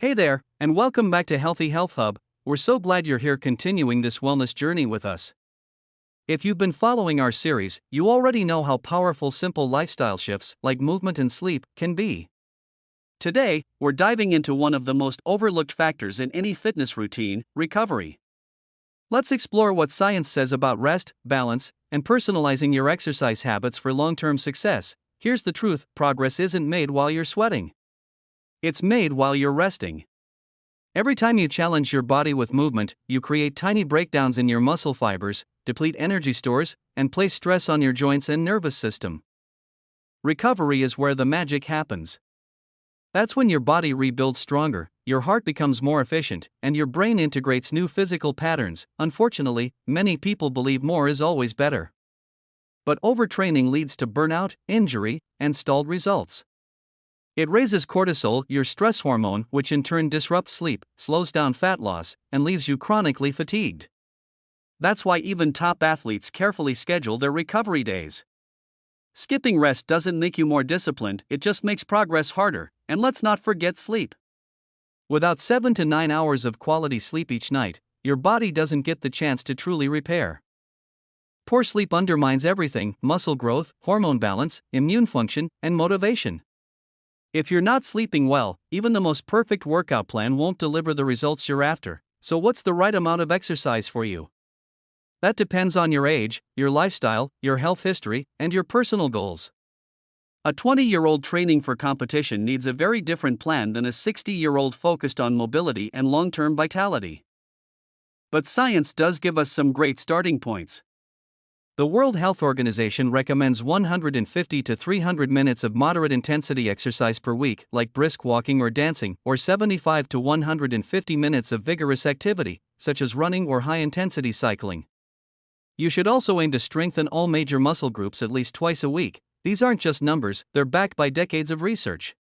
Hey there, and welcome back to Healthy Health Hub. We're so glad you're here continuing this wellness journey with us. If you've been following our series, you already know how powerful simple lifestyle shifts like movement and sleep can be. Today, we're diving into one of the most overlooked factors in any fitness routine: recovery. Let's explore what science says about rest, balance, and personalizing your exercise habits for long-term success. Here's the truth: progress isn't made while you're sweating. It's made while you're resting. Every time you challenge your body with movement, you create tiny breakdowns in your muscle fibers, deplete energy stores, and place stress on your joints and nervous system. Recovery is where the magic happens. That's when your body rebuilds stronger, your heart becomes more efficient, and your brain integrates new physical patterns. Unfortunately, many people believe more is always better. But overtraining leads to burnout, injury, and stalled results. It raises cortisol, your stress hormone, which in turn disrupts sleep, slows down fat loss, and leaves you chronically fatigued. That's why even top athletes carefully schedule their recovery days. Skipping rest doesn't make you more disciplined, it just makes progress harder. And let's not forget sleep. Without 7 to 9 hours of quality sleep each night, your body doesn't get the chance to truly repair. Poor sleep undermines everything: muscle growth, hormone balance, immune function, and motivation. If you're not sleeping well, even the most perfect workout plan won't deliver the results you're after. So what's the right amount of exercise for you? That depends on your age, your lifestyle, your health history, and your personal goals. A 20-year-old training for competition needs a very different plan than a 60-year-old focused on mobility and long-term vitality. But science does give us some great starting points. The World Health Organization recommends 150 to 300 minutes of moderate intensity exercise per week, like brisk walking or dancing, or 75 to 150 minutes of vigorous activity, such as running or high-intensity cycling. You should also aim to strengthen all major muscle groups at least twice a week. These aren't just numbers, they're backed by decades of research.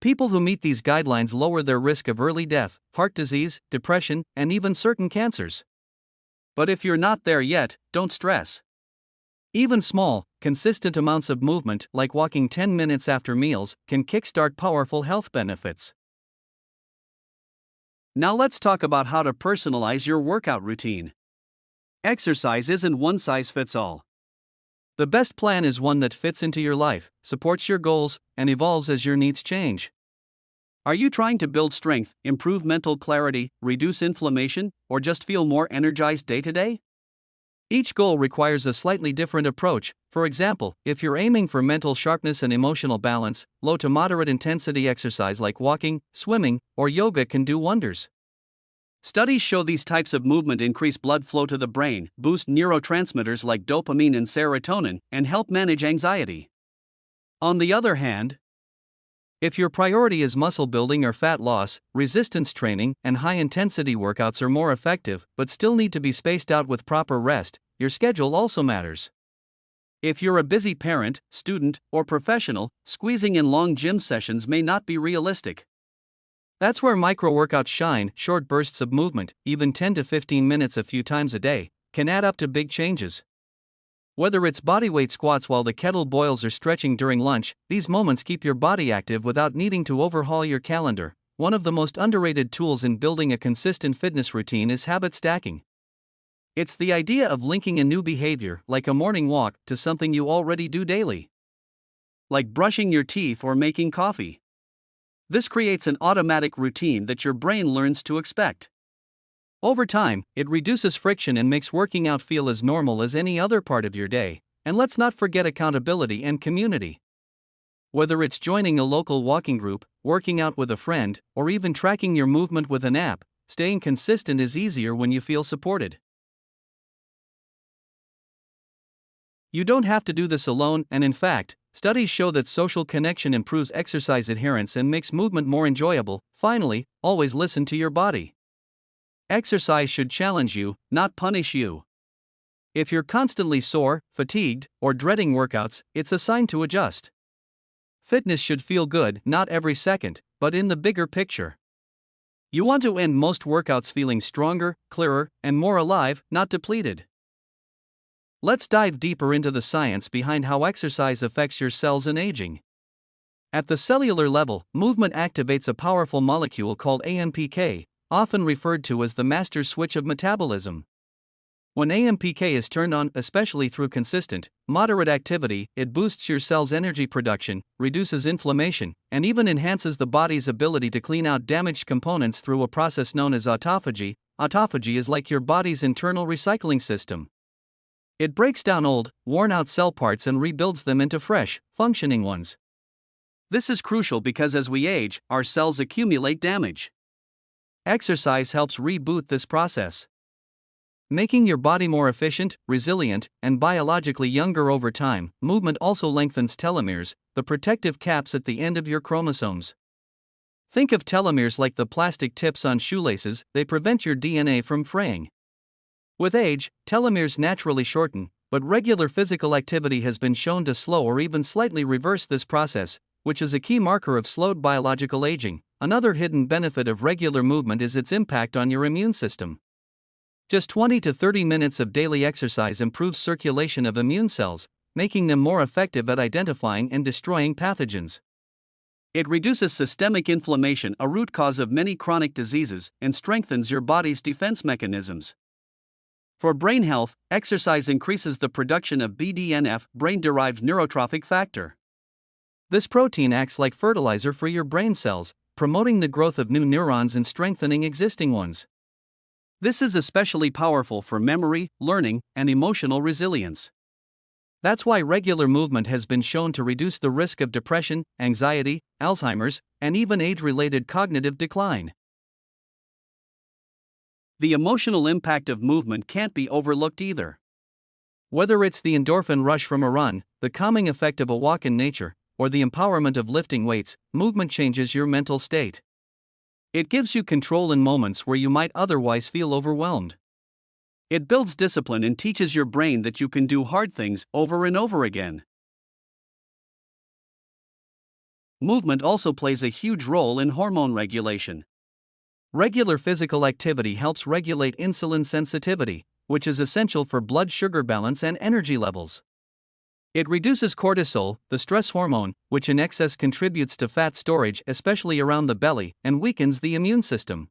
People who meet these guidelines lower their risk of early death, heart disease, depression, and even certain cancers. But if you're not there yet, don't stress. Even small, consistent amounts of movement, like walking 10 minutes after meals, can kickstart powerful health benefits. Now let's talk about how to personalize your workout routine. Exercise isn't one size fits all. The best plan is one that fits into your life, supports your goals, and evolves as your needs change. Are you trying to build strength, improve mental clarity, reduce inflammation, or just feel more energized day to day? Each goal requires a slightly different approach. For example, if you're aiming for mental sharpness and emotional balance, low to moderate intensity exercise like walking, swimming, or yoga can do wonders. Studies show these types of movement increase blood flow to the brain, boost neurotransmitters like dopamine and serotonin, and help manage anxiety. On the other hand, if your priority is muscle building or fat loss, resistance training and high-intensity workouts are more effective, but still need to be spaced out with proper rest. Your schedule also matters. If you're a busy parent, student, or professional, squeezing in long gym sessions may not be realistic. That's where micro-workouts shine. Short bursts of movement, even 10 to 15 minutes a few times a day, can add up to big changes. Whether it's bodyweight squats while the kettle boils or stretching during lunch, these moments keep your body active without needing to overhaul your calendar. One of the most underrated tools in building a consistent fitness routine is habit stacking. It's the idea of linking a new behavior, like a morning walk, to something you already do daily. Like brushing your teeth or making coffee. This creates an automatic routine that your brain learns to expect. Over time, it reduces friction and makes working out feel as normal as any other part of your day. And let's not forget accountability and community. Whether it's joining a local walking group, working out with a friend, or even tracking your movement with an app, staying consistent is easier when you feel supported. You don't have to do this alone, and in fact, studies show that social connection improves exercise adherence and makes movement more enjoyable. Finally, always listen to your body. Exercise should challenge you, not punish you. If you're constantly sore, fatigued, or dreading workouts, it's a sign to adjust. Fitness should feel good, not every second, but in the bigger picture. You want to end most workouts feeling stronger, clearer, and more alive, not depleted. Let's dive deeper into the science behind how exercise affects your cells and aging. At the cellular level, movement activates a powerful molecule called AMPK, often referred to as the master switch of metabolism. When AMPK is turned on, especially through consistent, moderate activity, it boosts your cell's energy production, reduces inflammation, and even enhances the body's ability to clean out damaged components through a process known as autophagy. Autophagy is like your body's internal recycling system. It breaks down old, worn-out cell parts and rebuilds them into fresh, functioning ones. This is crucial because as we age, our cells accumulate damage. Exercise helps reboot this process, making your body more efficient, resilient, and biologically younger over time. Movement also lengthens telomeres, the protective caps at the end of your chromosomes. Think of telomeres like the plastic tips on shoelaces, they prevent your DNA from fraying. With age, telomeres naturally shorten, but regular physical activity has been shown to slow or even slightly reverse this process, which is a key marker of slowed biological aging. Another hidden benefit of regular movement is its impact on your immune system. Just 20 to 30 minutes of daily exercise improves circulation of immune cells, making them more effective at identifying and destroying pathogens. It reduces systemic inflammation, a root cause of many chronic diseases, and strengthens your body's defense mechanisms. For brain health, exercise increases the production of BDNF, brain-derived neurotrophic factor. This protein acts like fertilizer for your brain cells, promoting the growth of new neurons and strengthening existing ones. This is especially powerful for memory, learning, and emotional resilience. That's why regular movement has been shown to reduce the risk of depression, anxiety, Alzheimer's, and even age-related cognitive decline. The emotional impact of movement can't be overlooked either. Whether it's the endorphin rush from a run, the calming effect of a walk in nature, or the empowerment of lifting weights, movement changes your mental state. It gives you control in moments where you might otherwise feel overwhelmed. It builds discipline and teaches your brain that you can do hard things over and over again. Movement also plays a huge role in hormone regulation. Regular physical activity helps regulate insulin sensitivity, which is essential for blood sugar balance and energy levels. It reduces cortisol, the stress hormone, which in excess contributes to fat storage, especially around the belly, and weakens the immune system.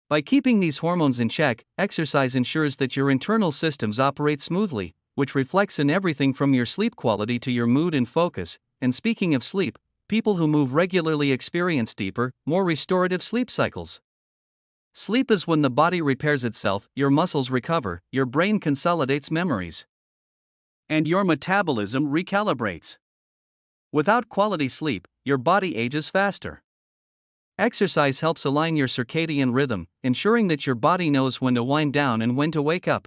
By keeping these hormones in check, exercise ensures that your internal systems operate smoothly, which reflects in everything from your sleep quality to your mood and focus. And speaking of sleep, people who move regularly experience deeper, more restorative sleep cycles. Sleep is when the body repairs itself, your muscles recover, your brain consolidates memories, and your metabolism recalibrates. Without quality sleep, your body ages faster. Exercise helps align your circadian rhythm, ensuring that your body knows when to wind down and when to wake up.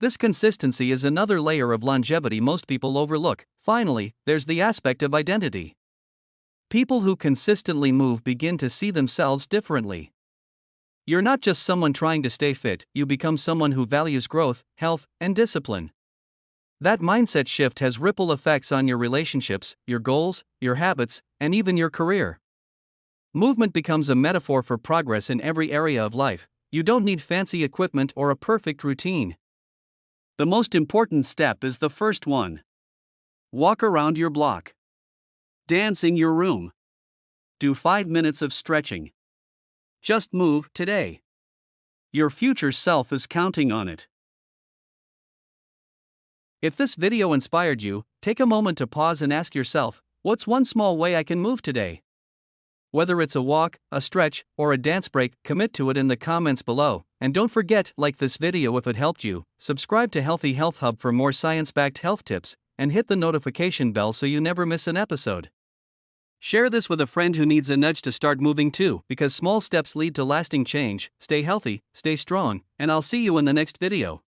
This consistency is another layer of longevity most people overlook. Finally, there's the aspect of identity. People who consistently move begin to see themselves differently. You're not just someone trying to stay fit, you become someone who values growth, health, and discipline. That mindset shift has ripple effects on your relationships, your goals, your habits, and even your career. Movement becomes a metaphor for progress in every area of life. You don't need fancy equipment or a perfect routine. The most important step is the first one. Walk around your block. Dance in your room. Do 5 minutes of stretching. Just move today. Your future self is counting on it. If this video inspired you, take a moment to pause and ask yourself, what's one small way I can move today? Whether it's a walk, a stretch, or a dance break, commit to it in the comments below. And don't forget, like this video if it helped you, subscribe to Healthy Health Hub for more science-backed health tips, and hit the notification bell so you never miss an episode. Share this with a friend who needs a nudge to start moving too, because small steps lead to lasting change. Stay healthy, stay strong, and I'll see you in the next video.